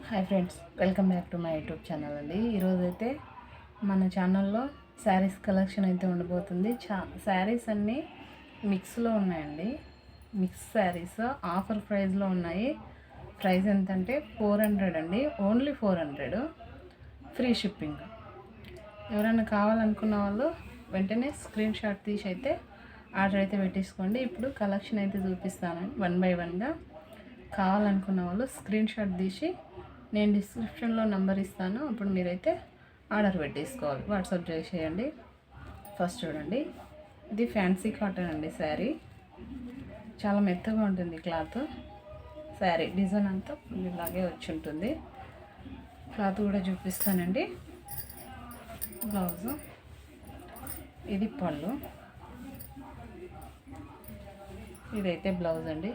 Hi friends, welcome back to my YouTube channel అండి. ఈరోజైతే మన ఛానల్లో శారీస్ కలెక్షన్ అయితే ఉండబోతుంది. శారీస్ అన్నీ మిక్స్లో ఉన్నాయండి. మిక్స్ శారీస్ ఆఫర్ ప్రైస్లో ఉన్నాయి. ప్రైస్ ఎంతంటే 400 అండి, ఓన్లీ 400, ఫ్రీ షిప్పింగ్. ఎవరైనా కావాలనుకున్న వాళ్ళు వెంటనే స్క్రీన్ షాట్ తీసి అయితే ఆర్డర్ అయితే పెట్టేసుకోండి. ఇప్పుడు కలెక్షన్ అయితే చూపిస్తాను 1 by 1గా. కావాలనుకున్న వాళ్ళు స్క్రీన్ షాట్ తీసి నేను డిస్క్రిప్షన్లో నెంబర్ ఇస్తాను, అప్పుడు మీరైతే ఆర్డర్ పెట్టేసుకోవాలి, వాట్సాప్ చేసేయండి. ఫస్ట్ చూడండి, ఇది ఫ్యాన్సీ కాటన్ అండి. శారీ చాలా మెత్తగా ఉంటుంది క్లాత్. శారీ డిజైన్ అంతా ఇలాగే వచ్చి ఉంటుంది. క్లాత్ కూడా చూపిస్తానండి. బ్లౌజు, ఇది పళ్ళు, ఇదైతే బ్లౌజ్ అండి.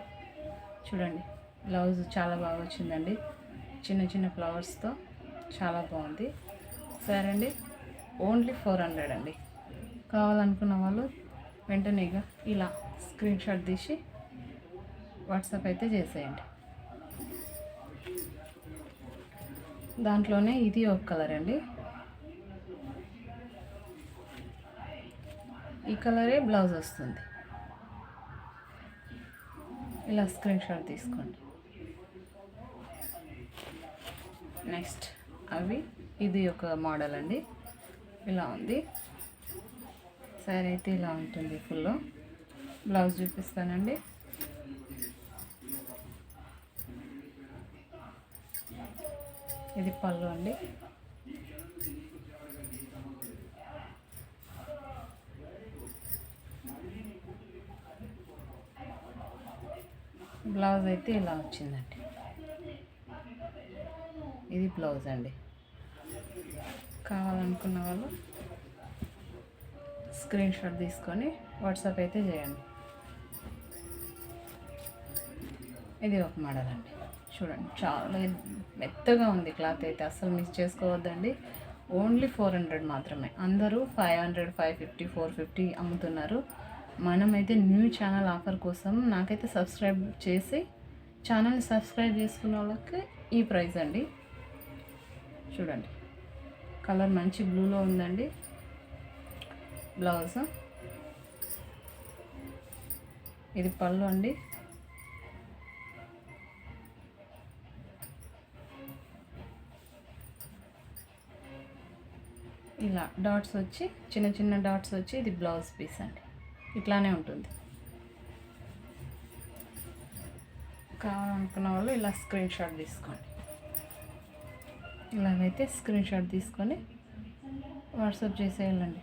చూడండి, బ్లౌజ్ చాలా బాగా వచ్చిందండి. చిన్న చిన్న ఫ్లవర్స్తో చాలా బాగుంది. సరే అండి, ఓన్లీ 400 అండి. కావాలనుకున్న వాళ్ళు వెంటనే ఇలా స్క్రీన్ షాట్ తీసి వాట్సాప్ అయితే చేసేయండి. దాంట్లోనే ఇది ఒక కలర్ అండి. ఈ కలరే బ్లౌజ్ వస్తుంది. ఇలా స్క్రీన్ షాట్ తీసుకోండి. నెక్స్ట్ ఇది ఒక మోడల్ అండి. ఇలా ఉంది శారీ అయితే, ఇలా ఉంటుంది ఫుల్. బ్లౌజ్ చూపిస్తానండి. ఇది పళ్ళు అండి. బ్లౌజ్ అయితే ఇలా వచ్చిందండి. ఇది బ్లౌజ్ అండి. కావాలనుకున్న వాళ్ళు స్క్రీన్ షాట్ తీసుకొని వాట్సాప్ అయితే చేయండి. ఇది ఒక మోడల్ అండి. చూడండి, చాలా మెత్తగా ఉంది క్లాత్ అయితే, అస్సలు మిస్ చేసుకోవద్దండి. ఓన్లీ 400 మాత్రమే. అందరూ 500, 550, 450 అమ్ముతున్నారు. మనమైతే న్యూ ఛానల్ ఆఫర్ కోసం నాకైతే సబ్స్క్రైబ్ చేసి ఛానల్ని సబ్స్క్రైబ్ చేసుకున్న వాళ్ళకి ఈ ప్రైస్ అండి. చూడండి, కలర్ మంచి బ్లూలో ఉందండి. బ్లౌజ్, ఇది పళ్ళు అండి. ఇలా డాట్స్ వచ్చి, చిన్న చిన్న డాట్స్ వచ్చి, ఇది బ్లౌజ్ పీస్ అండి. ఇట్లానే ఉంటుంది. కావాలనుకున్న వాళ్ళు ఇలా స్క్రీన్ షాట్ తీసుకోండి. ఇలాగైతే స్క్రీన్ షాట్ తీసుకొని వాట్సాప్ చేసేయాలండి.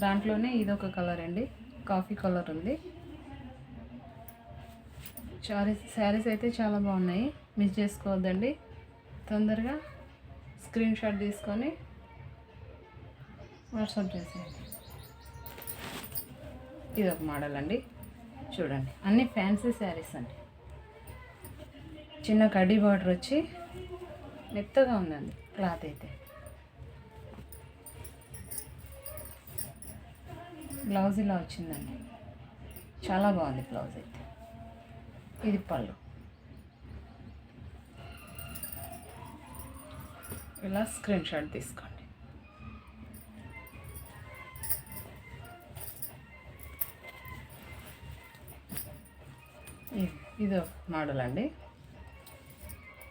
దాంట్లోనే ఇదొక కలర్ అండి, కాఫీ కలర్ ఉంది. శారీస్ అయితే చాలా బాగున్నాయి, మిస్ చేసుకోవద్దండి. తొందరగా స్క్రీన్ షాట్ తీసుకొని వాట్సాప్ చేసేయండి. ఇదొక మోడల్ అండి. చూడండి, అన్ని ఫ్యాన్సీ శారీస్ అండి. చిన్న కడ్డీ బార్డర్ వచ్చి మెత్తగా ఉందండి క్లాత్ అయితే. బ్లౌజ్ ఇలా వచ్చిందండి, చాలా బాగుంది బ్లౌజ్ అయితే. ఇది పళ్ళు. ఇలా స్క్రీన్ షాట్ తీసుకోండి. ఇది మోడల్ అండి.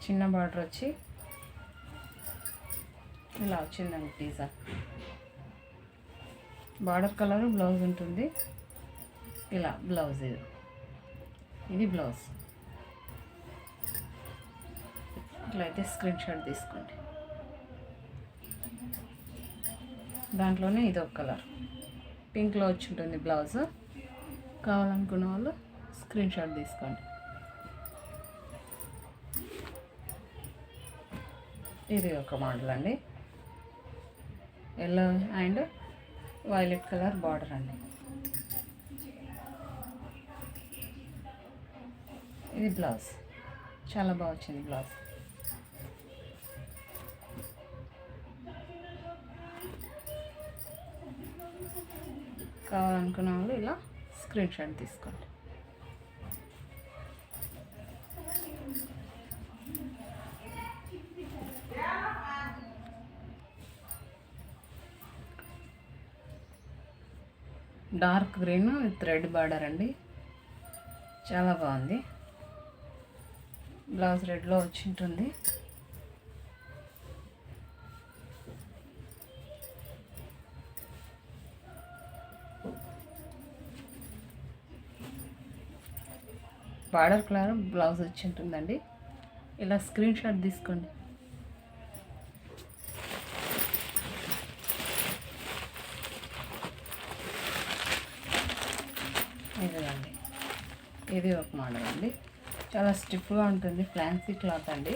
చిన్న బార్డర్ వచ్చి ఇలా వచ్చిందండి డిజైన్. బార్డర్ కలర్ బ్లౌజ్ ఉంటుంది. ఇలా బ్లౌజ్, ఇది బ్లౌజ్. ఇట్లా అయితే స్క్రీన్ షాట్ తీసుకోండి. దాంట్లోనే ఇది ఒక కలర్ పింక్లో వచ్చి ఉంటుంది బ్లౌజ్. కావాలనుకున్న వాళ్ళు స్క్రీన్ షాట్ తీసుకోండి. ఇది ఒక మోడల్ అండి. Yellow and violet colour border అండి. ఇది బ్లౌజ్, చాలా బాగా వచ్చింది బ్లౌజ్. కావాలనుకున్న వాళ్ళు ఇలా స్క్రీన్ షాట్ తీసుకోండి. Dark green with red border అండి, చాలా బాగుంది. బ్లౌజ్ రెడ్లో వచ్చి ఉంటుంది. బార్డర్ కలర్ బ్లౌజ్ వచ్చి ఉంటుందండి. ఇలా స్క్రీన్ షాట్ తీసుకోండి. ఇదిగండి, ఇది ఒక మోడల్ అండి. చాలా స్టిఫ్గా ఉంటుంది, ఫ్యాన్సీ క్లాత్ అండి.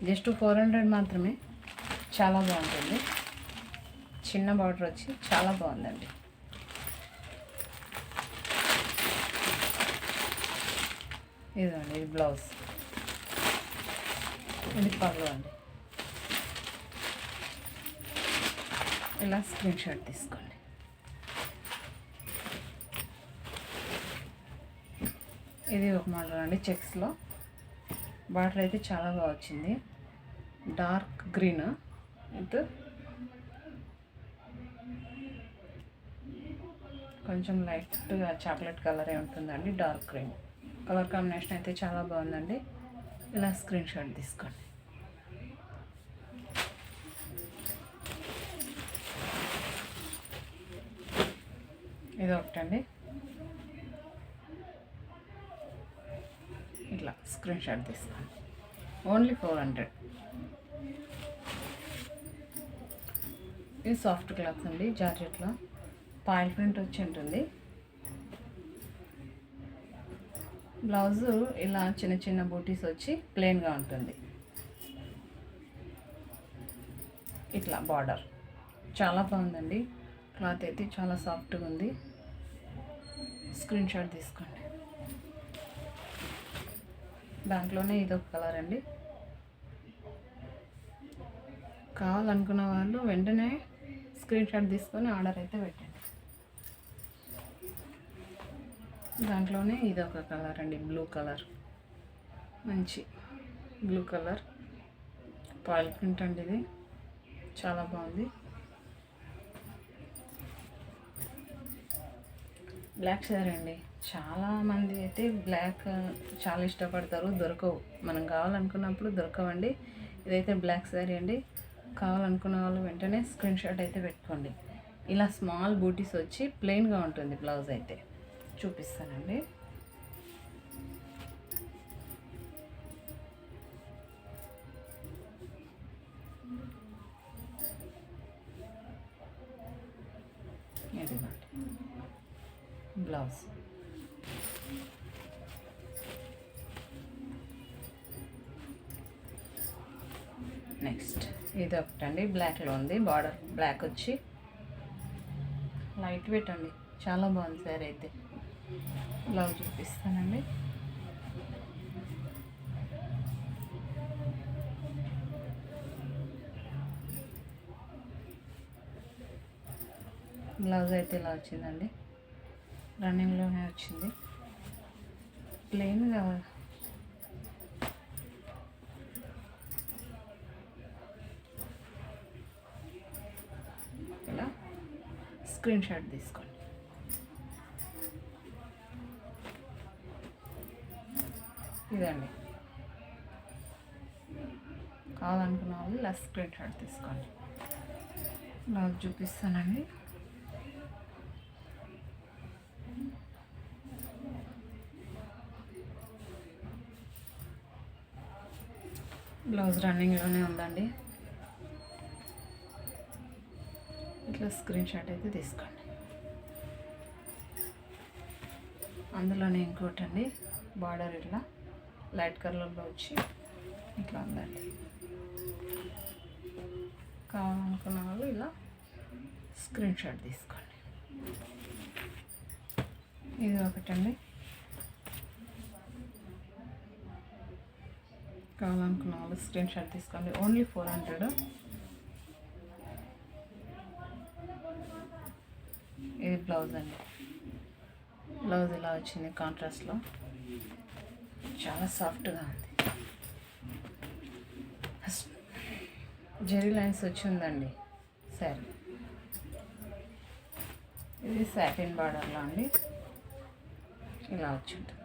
జస్ట్ 400 మాత్రమే. చాలా బాగుంటుంది. చిన్న బార్డర్ వచ్చి చాలా బాగుందండి. ఇదండి, ఇది బ్లౌజ్, ఇది పళ్ళు అండి. ఇలా స్క్రీన్ షాట్ తీసుకోండి. ఇది ఒక మోడల్ అండి, చెక్స్లో. బార్డర్ అయితే చాలా బాగా వచ్చింది. డార్క్ గ్రీన్ విత్ కొంచెం లైట్గా చాక్లెట్ కలరే ఉంటుందండి. డార్క్ గ్రీన్ కలర్ కాంబినేషన్ అయితే చాలా బాగుందండి. ఇలా స్క్రీన్ షాట్ తీసుకోండి. ఇది ఒకటండి, ఇట్లా స్క్రీన్ షాట్ తీసుకోండి. ఓన్లీ 400. ఇది సాఫ్ట్ క్లాత్ అండి, జార్జెట్లో పాయిల్ ప్రింట్ వచ్చి ఉంటుంది. బ్లౌజు ఇలా చిన్న చిన్న బూటీస్ వచ్చి ప్లెయిన్గా ఉంటుంది. ఇట్లా బార్డర్ చాలా బాగుందండి. క్లాత్ అయితే చాలా సాఫ్ట్గా ఉంది. స్క్రీన్ షాట్ తీసుకోండి. దాంట్లోనే ఇదొక కలర్ అండి. కావాలనుకున్న వాళ్ళు వెంటనే స్క్రీన్ షాట్ తీసుకొని ఆర్డర్ అయితే పెట్టండి. దాంట్లోనే ఇదొక కలర్ అండి, బ్లూ కలర్, మంచి బ్లూ కలర్ పాయిల్ ప్రింట్ అండి. ఇది చాలా బాగుంది. బ్లాక్ శారీ అండి. చాలామంది అయితే బ్లాక్ చాలా ఇష్టపడతారు, దొరకవు. మనం కావాలనుకున్నప్పుడు దొరకవండి. ఇదైతే బ్లాక్ శారీ అండి. కావాలనుకున్న వాళ్ళు వెంటనే స్క్రీన్ షాట్ అయితే పెట్టుకోండి. ఇలా స్మాల్ బూటీస్ వచ్చి ప్లెయిన్గా ఉంటుంది. బ్లౌజ్ అయితే చూపిస్తానండి. ఇదిగోండి బ్లౌజ్. నెక్స్ట్ ఇది ఒకటండి, బ్లాక్లో ఉంది. బార్డర్ బ్లాక్ వచ్చి లైట్ వెయిట్ అండి, చాలా బాగుంది సారీ అయితే. బ్లౌజ్ చూపిస్తానండి. బ్లౌజ్ అయితే ఇలా వచ్చిందండి, రన్నింగ్లోనే వచ్చింది. ప్లెయిన్గా ఇలా స్క్రీన్ షాట్ తీసుకోండి. ఇదండి, కావాలనుకున్న వాళ్ళు ఇలా స్క్రీన్ షాట్ తీసుకోండి. బ్లౌజ్ చూపిస్తానండి. బ్లౌజ్ రన్నింగ్లోనే ఉందండి. ఇట్లా స్క్రీన్ షాట్ అయితే తీసుకోండి. అందులోనే ఇంకోటండి, బార్డర్ ఇట్లా లైట్ కలర్లో వచ్చి ఇట్లా ఉందండి. కావాలనుకున్న వాళ్ళు ఇలా స్క్రీన్ షాట్ తీసుకోండి. ఇది ఒకటండి, కావాలనుకున్న వాళ్ళు స్క్రీన్ షాట్ తీసుకోండి. ఓన్లీ 400. ఇది బ్లౌజ్ అండి. బ్లౌజ్ ఇలా వచ్చింది కాంట్రాస్ట్లో, చాలా సాఫ్ట్గా ఉంది. జెరీ లైన్స్ వచ్చి ఉందండి శారీ. ఇది సాటిన్ బార్డర్లో అండి, ఇలా వచ్చి ఉంటుంది.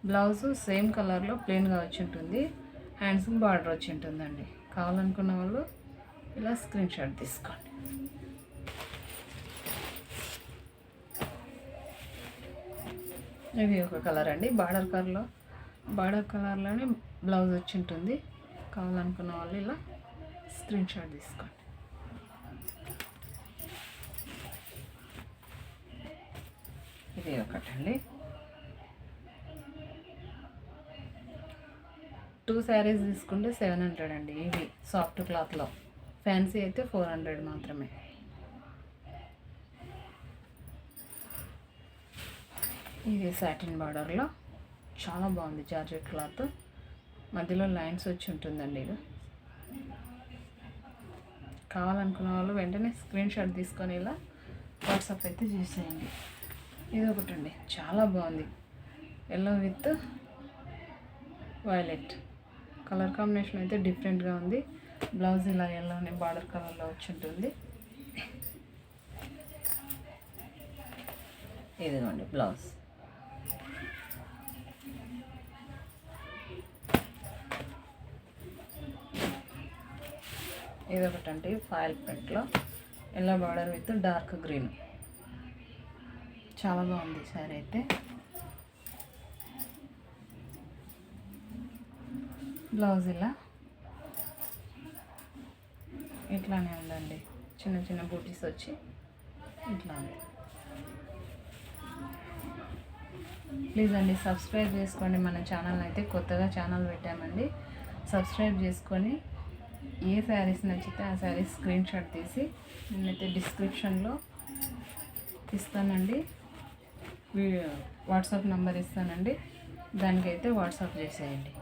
బ్లౌజు సేమ్ కలర్లో ప్లెయిన్గా వచ్చి ఉంటుంది. హ్యాండ్స్కి బార్డర్ వచ్చి ఉంటుందండి. కావాలనుకున్న వాళ్ళు ఇలా స్క్రీన్ షాట్ తీసుకోండి. ఇది ఒక కలర్ అండి, బార్డర్ కలర్లోనే బ్లౌజ్ వచ్చి ఉంటుంది. కావాలనుకున్న వాళ్ళు ఇలా స్క్రీన్ షాట్ తీసుకోండి. ఇది ఒకటండి. 2 శారీస్ తీసుకుంటే 700 అండి. ఇవి సాఫ్ట్ క్లాత్లో, ఫ్యాన్సీ అయితే 400 మాత్రమే. ఇది సాటిన్ బార్డర్లో చాలా బాగుంది, జార్జెట్ క్లాత్, మధ్యలో లైన్స్ వచ్చి ఉంటుందండి. ఇది కావాలనుకున్న వాళ్ళు వెంటనే స్క్రీన్ షాట్ తీసుకొని ఇలా వాట్సాప్ అయితే చేసేయండి. ఇది ఒకటండి, చాలా బాగుంది, yellow with violet colour combination అయితే డిఫరెంట్గా ఉంది. బ్లౌజ్ ఇలా ఎల్లోనే బార్డర్ కలర్లో వచ్చి ఉంటుంది. ఇదిగోండి బ్లౌజ్. ఇది ఒకటండి, ఫాయిల్ ప్రింట్లో yellow border with dark green, చాలా బాగుంది సారీ అయితే. బ్లౌజ్ ఇలా ఇట్లానే ఉందండి, చిన్న చిన్న బూటీస్ వచ్చి ఇట్లా ఉంది. ప్లీజ్ అండి సబ్స్క్రైబ్ చేసుకోండి మన ఛానల్. అయితే కొత్తగా ఛానల్ పెట్టామండి, సబ్స్క్రైబ్ చేసుకొని ఏ శారీస్ నచ్చితే ఆ శారీస్ స్క్రీన్ షాట్ తీసి నేనైతే డిస్క్రిప్షన్లో ఇస్తానండి, వాట్సాప్ నెంబర్ ఇస్తానండి, దానికైతే వాట్సాప్ చేసేయండి.